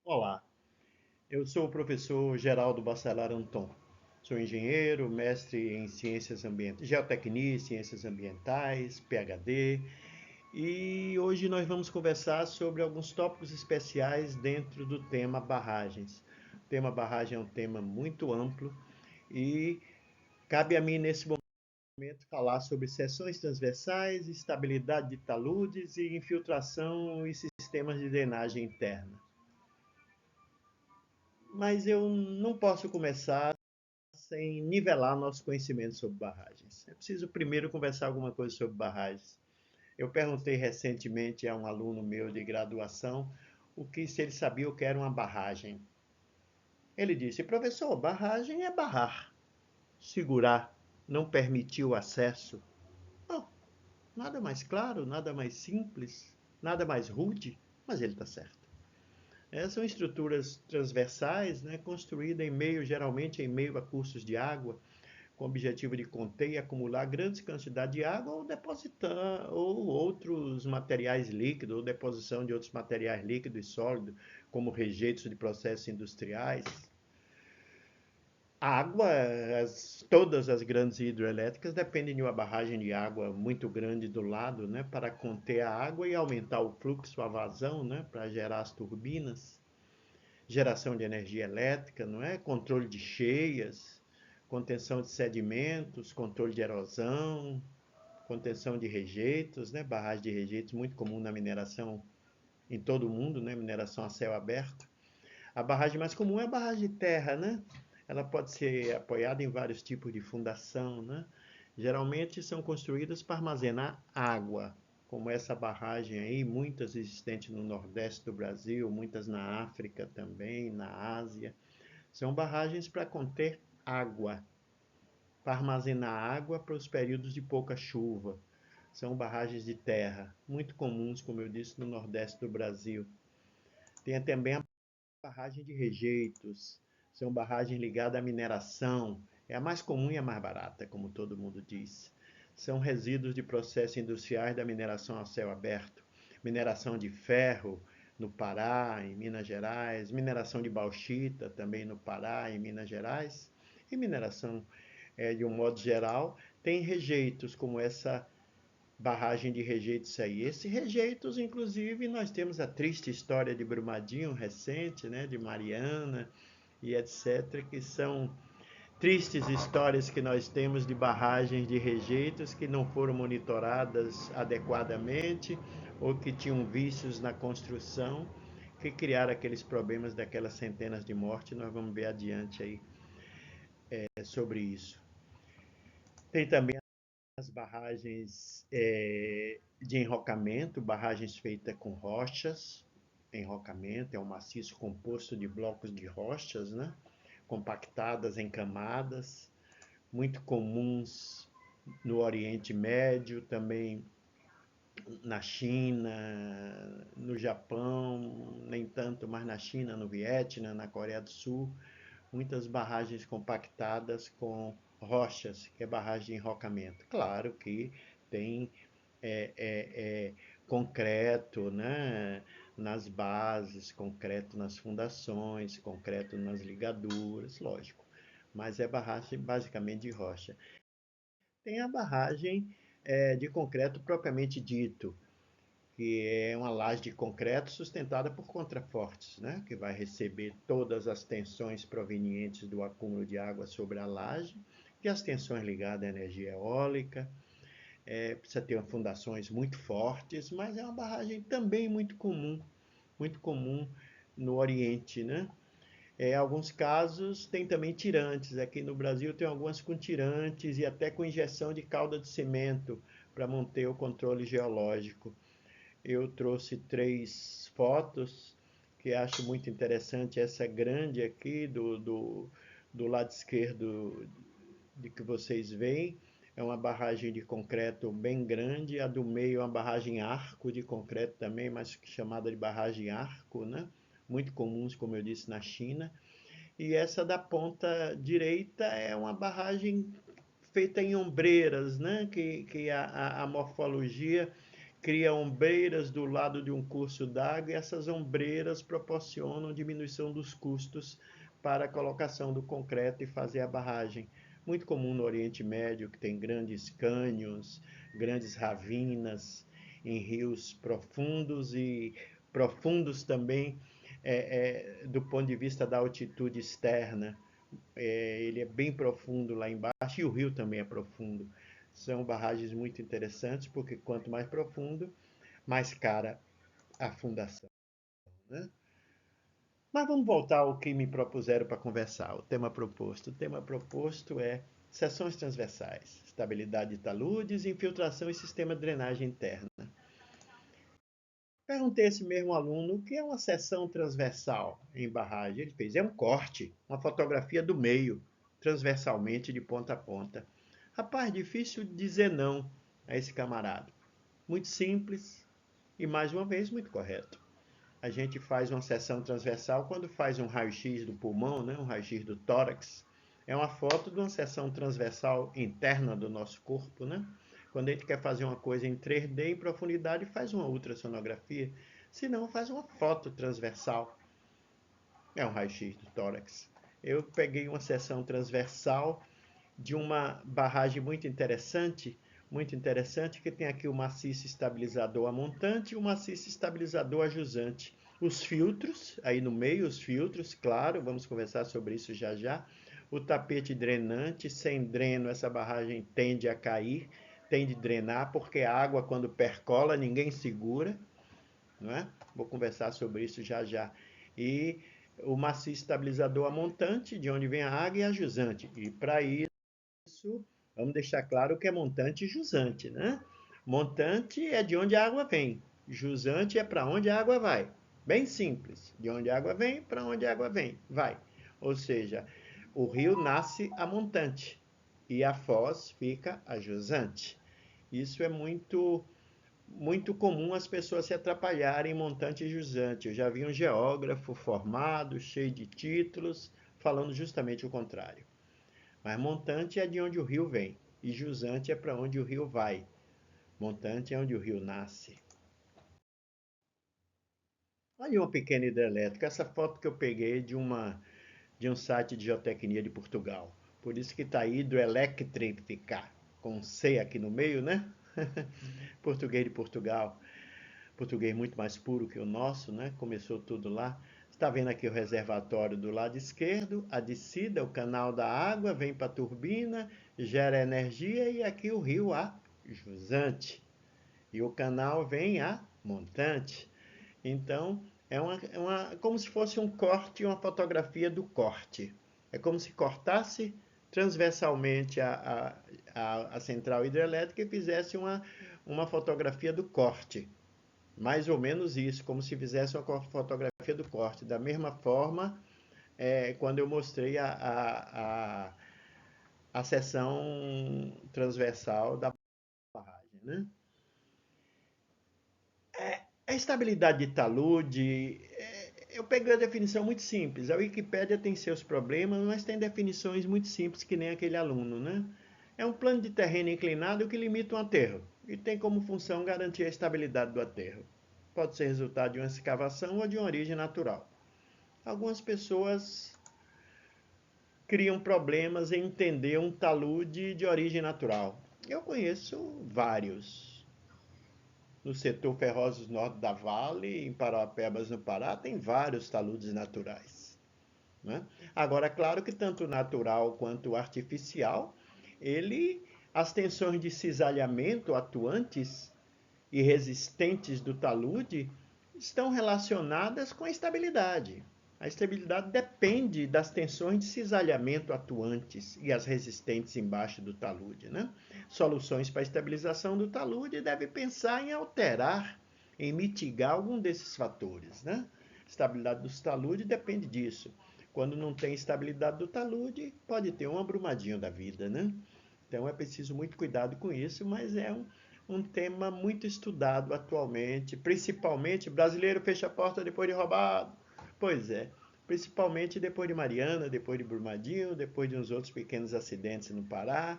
Olá, eu sou o professor Geraldo Bacelar Anton. Sou engenheiro, mestre em ciências ambientais, geotecnia, ciências ambientais, PhD, e hoje nós vamos conversar sobre alguns tópicos especiais dentro do tema barragens. O tema barragem é um tema muito amplo e cabe a mim nesse momento falar sobre seções transversais, estabilidade de taludes e infiltração e sistemas de drenagem interna. Mas eu não posso começar sem nivelar nosso conhecimento sobre barragens. É preciso primeiro conversar alguma coisa sobre barragens. Eu perguntei recentemente a um aluno meu de graduação se ele sabia o que era uma barragem. Ele disse: professor, barragem é barrar, segurar, não permitir o acesso. Oh, nada mais claro, nada mais simples, nada mais rude, mas ele está certo. São estruturas transversais, né, construídas geralmente em meio a cursos de água, com o objetivo de conter e acumular grandes quantidades de água ou depositar ou outros materiais líquidos, ou deposição de outros materiais líquidos e sólidos, como rejeitos de processos industriais. A água, todas as grandes hidroelétricas dependem de uma barragem de água muito grande do lado, né, para conter a água e aumentar o fluxo, a vazão, né, para gerar as turbinas, geração de energia elétrica, não é? Controle de cheias, contenção de sedimentos, controle de erosão, contenção de rejeitos, né? Barragem de rejeitos, muito comum na mineração em todo o mundo, né? Mineração a céu aberto. A barragem mais comum é a barragem de terra, né? Ela pode ser apoiada em vários tipos de fundação, né? Geralmente são construídas para armazenar água, como essa barragem aí, muitas existentes no Nordeste do Brasil, muitas na África também, na Ásia. São barragens para conter água, para armazenar água para os períodos de pouca chuva. São barragens de terra, muito comuns, como eu disse, no Nordeste do Brasil. Tem também a barragem de rejeitos, são barragens ligadas à mineração. É a mais comum e a mais barata, como todo mundo diz. São resíduos de processos industriais da mineração a céu aberto. Mineração de ferro no Pará, em Minas Gerais. Mineração de bauxita também no Pará, em Minas Gerais. E mineração, de um modo geral, tem rejeitos como essa barragem de rejeitos aí. Esses rejeitos, inclusive, nós temos a triste história de Brumadinho recente, né, de Mariana e etc., que são tristes histórias que nós temos de barragens de rejeitos que não foram monitoradas adequadamente ou que tinham vícios na construção que criaram aqueles problemas daquelas centenas de mortes. Nós vamos ver adiante aí sobre isso. Tem também as barragens de enrocamento, barragens feitas com rochas. Enrocamento é um maciço composto de blocos de rochas, né? Compactadas em camadas, muito comuns no Oriente Médio, também na China, no Japão, nem tanto, mas na China, no Vietnã, na Coreia do Sul, muitas barragens compactadas com rochas, que é barragem de enrocamento. Claro que tem é, é, é, concreto, né, nas bases, concreto nas fundações, concreto nas ligaduras, lógico. Mas é barragem basicamente de rocha. Tem a barragem de concreto propriamente dito, que é uma laje de concreto sustentada por contrafortes, né? Que vai receber todas as tensões provenientes do acúmulo de água sobre a laje e as tensões ligadas à energia eólica. Precisa ter fundações muito fortes, mas é uma barragem também muito comum no Oriente, né? Em alguns casos tem também tirantes. Aqui no Brasil tem algumas com tirantes e até com injeção de calda de cimento para manter o controle geológico. Eu trouxe três fotos que acho muito interessante. Essa grande aqui do lado esquerdo de que vocês veem é uma barragem de concreto bem grande. A do meio é uma barragem arco de concreto também, mas chamada de barragem arco, né? Muito comuns, como eu disse, na China. E essa da ponta direita é uma barragem feita em ombreiras, né? Que a morfologia cria ombreiras do lado de um curso d'água e essas ombreiras proporcionam diminuição dos custos para a colocação do concreto e fazer a barragem. Muito comum no Oriente Médio, que tem grandes cânions, grandes ravinas em rios profundos e profundos também do ponto de vista da altitude externa. Ele é bem profundo lá embaixo e o rio também é profundo. São barragens muito interessantes porque quanto mais profundo, mais cara a fundação, né? Mas vamos voltar ao que me propuseram para conversar, o tema proposto. O tema proposto é seções transversais, estabilidade de taludes, infiltração e sistema de drenagem interna. Perguntei a esse mesmo aluno o que é uma seção transversal em barragem. Ele fez, é um corte, uma fotografia do meio, transversalmente de ponta a ponta. Rapaz, difícil dizer não a esse camarada. Muito simples e, mais uma vez, muito correto. A gente faz uma seção transversal quando faz um raio-x do pulmão, né? Um raio-x do tórax. É uma foto de uma seção transversal interna do nosso corpo, né? Quando a gente quer fazer uma coisa em 3D em profundidade, faz uma ultrassonografia. Se não, faz uma foto transversal. É um raio-x do tórax. Eu peguei uma seção transversal de uma barragem muito interessante, que tem aqui o maciço estabilizador a montante e o maciço estabilizador a jusante. Os filtros, aí no meio os filtros, claro, vamos conversar sobre isso já já. O tapete drenante, sem dreno essa barragem tende a cair, tende a drenar, porque a água quando percola ninguém segura, não é? Vou conversar sobre isso já já. E o maciço estabilizador a montante, de onde vem a água, e a jusante. E para isso, vamos deixar claro que é montante e jusante, né? Montante é de onde a água vem, jusante é para onde a água vai. Bem simples, de onde a água vem, para onde a água vem, vai. Ou seja, o rio nasce a montante e a foz fica a jusante. Isso é muito comum as pessoas se atrapalharem em montante e jusante. Eu já vi um geógrafo formado, cheio de títulos, falando justamente o contrário. Mas montante é de onde o rio vem e jusante é para onde o rio vai. Montante é onde o rio nasce. Olha uma pequena hidrelétrica. Essa foto que eu peguei de um site de geotecnia de Portugal. Por isso que está hidroelétrica, com C aqui no meio, né? Português de Portugal. Português muito mais puro que o nosso, né? Começou tudo lá. Está vendo aqui o reservatório do lado esquerdo, a descida, o canal da água, vem para a turbina, gera energia e aqui o rio a jusante. E o canal vem a montante. Então, como se fosse um corte, uma fotografia do corte. É como se cortasse transversalmente a central hidrelétrica e fizesse uma fotografia do corte. Mais ou menos isso, como se fizesse uma fotografia do corte. Da mesma forma, quando eu mostrei a seção transversal da barragem, né? A estabilidade de talude, eu peguei a definição muito simples. A Wikipédia tem seus problemas, mas tem definições muito simples que nem aquele aluno, né? É um plano de terreno inclinado que limita um aterro e tem como função garantir a estabilidade do aterro. Pode ser resultado de uma escavação ou de uma origem natural. Algumas pessoas criam problemas em entender um talude de origem natural. Eu conheço vários. No setor Ferrosos Norte da Vale, em Parauapebas, no Pará, tem vários taludes naturais, né? Agora, claro que tanto natural quanto artificial, as tensões de cisalhamento atuantes e resistentes do talude estão relacionadas com a estabilidade. A estabilidade depende das tensões de cisalhamento atuantes e as resistentes embaixo do talude, né? Soluções para a estabilização do talude devem pensar em alterar, em mitigar algum desses fatores, né? Estabilidade do talude depende disso. Quando não tem estabilidade do talude, pode ter um abrumadinho da vida, né? Então é preciso muito cuidado com isso, mas é um tema muito estudado atualmente, principalmente brasileiro fecha a porta depois de roubado. Pois é, principalmente depois de Mariana, depois de Brumadinho, depois de uns outros pequenos acidentes no Pará.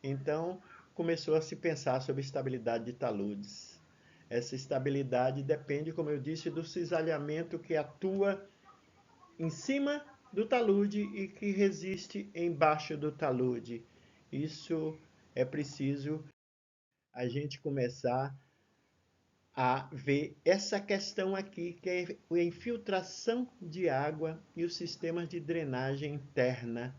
Então começou a se pensar sobre estabilidade de taludes. Essa estabilidade depende, como eu disse, do cisalhamento que atua em cima do talude e que resiste embaixo do talude. Isso é preciso a gente começar a ver essa questão aqui, que é a infiltração de água e os sistemas de drenagem interna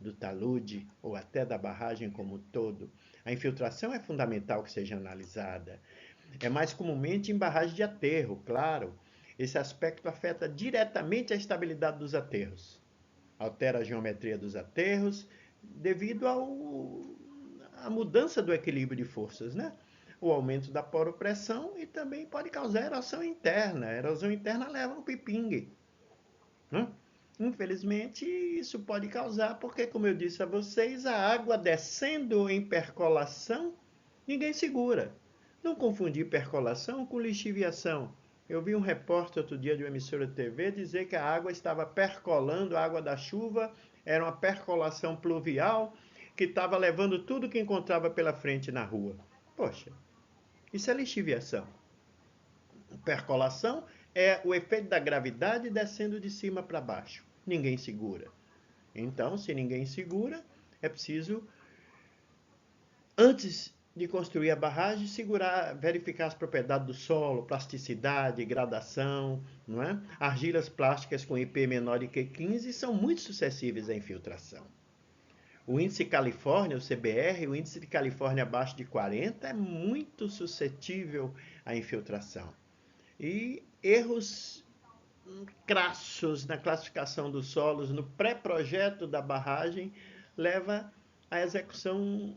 do talude ou até da barragem como um todo. A infiltração é fundamental que seja analisada. É mais comumente em barragem de aterro, claro. Esse aspecto afeta diretamente a estabilidade dos aterros. Altera a geometria dos aterros devido à mudança do equilíbrio de forças, né? O aumento da poropressão e também pode causar erosão interna. A erosão interna leva ao pipingue, né? Infelizmente, isso pode causar, porque, como eu disse a vocês, a água descendo em percolação, ninguém segura. Não confundir percolação com lixiviação. Eu vi um repórter outro dia de uma emissora de TV dizer que a água estava percolando, a água da chuva era uma percolação pluvial que estava levando tudo que encontrava pela frente na rua. Poxa, isso é lixiviação. Percolação é o efeito da gravidade descendo de cima para baixo. Ninguém segura. Então, se ninguém segura, é preciso, antes de construir a barragem, segurar, verificar as propriedades do solo, plasticidade, gradação, não é? Argilas plásticas com IP menor que 15 são muito suscetíveis à infiltração. O índice Califórnia, o CBR, o índice de Califórnia abaixo de 40 é muito suscetível à infiltração. E erros crassos na classificação dos solos no pré-projeto da barragem leva à execução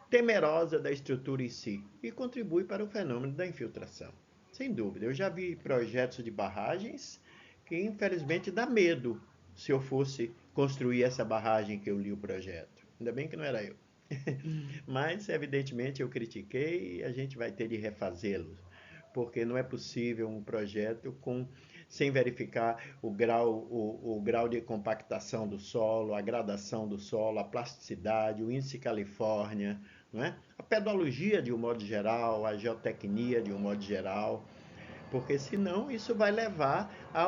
temerosa da estrutura em si e contribui para o fenômeno da infiltração. Sem dúvida, eu já vi projetos de barragens que infelizmente dá medo se eu fosse construir essa barragem que eu li o projeto. Ainda bem que não era eu. Mas, evidentemente, eu critiquei e a gente vai ter de refazê-lo, porque não é possível um projeto sem verificar o grau de compactação do solo, a gradação do solo, a plasticidade, o índice Califórnia, não é? A pedologia de um modo geral, a geotecnia de um modo geral, porque senão isso vai levar a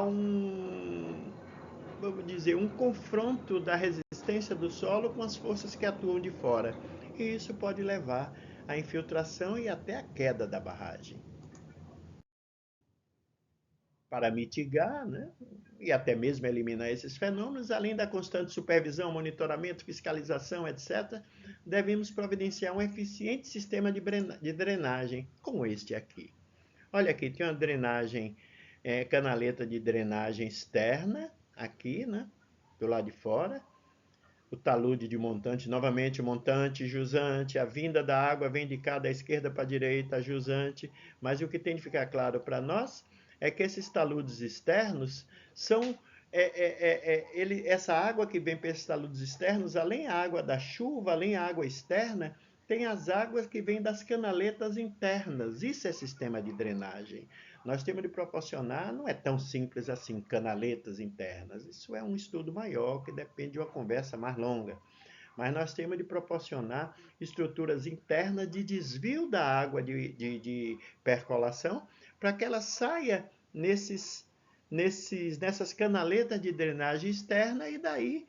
vamos dizer, um confronto da resistência do solo com as forças que atuam de fora. E isso pode levar à infiltração e até à queda da barragem. Para mitigar, né, e até mesmo eliminar esses fenômenos, além da constante supervisão, monitoramento, fiscalização, etc., devemos providenciar um eficiente sistema de drenagem, como este aqui. Olha aqui, tem uma drenagem, canaleta de drenagem externa, aqui, né, do lado de fora. O talude de montante, novamente montante, jusante, a vinda da água vem de cá da esquerda para a direita, jusante, mas o que tem de ficar claro para nós é que esses taludes externos são essa água que vem para esses taludes externos, além a água da chuva, além a água externa, tem as águas que vêm das canaletas internas. Isso é sistema de drenagem. Nós temos de proporcionar, não é tão simples assim, canaletas internas. Isso é um estudo maior que depende de uma conversa mais longa. Mas nós temos de proporcionar estruturas internas de desvio da água de percolação para que ela saia nessas canaletas de drenagem externa e daí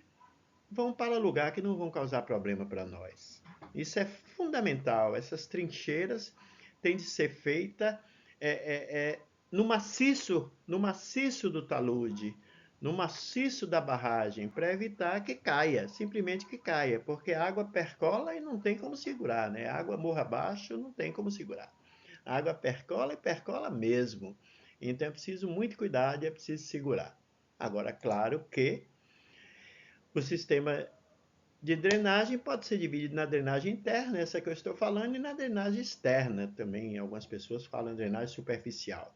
vão para lugar que não vão causar problema para nós. Isso é fundamental. Essas trincheiras têm de ser feitas no maciço do talude, no maciço da barragem, para evitar que caia, simplesmente que caia, porque a água percola e não tem como segurar, né? A água morra abaixo, não tem como segurar. A água percola e percola mesmo. Então é preciso muito cuidado e é preciso segurar. Agora, claro que o sistema de drenagem pode ser dividido na drenagem interna, essa que eu estou falando, e na drenagem externa também. Algumas pessoas falam drenagem superficial.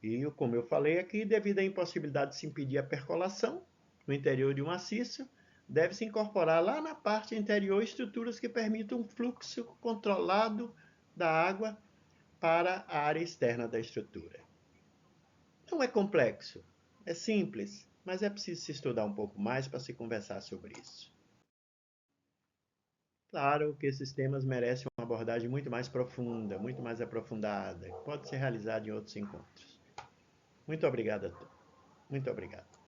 E, como eu falei aqui, devido à impossibilidade de se impedir a percolação no interior de um maciço, deve-se incorporar lá na parte interior estruturas que permitam um fluxo controlado da água para a área externa da estrutura. Não é complexo, é simples, mas é preciso se estudar um pouco mais para se conversar sobre isso. Claro que esses temas merecem uma abordagem muito mais profunda, muito mais aprofundada, que pode ser realizada em outros encontros. Muito obrigado a todos. Muito obrigado.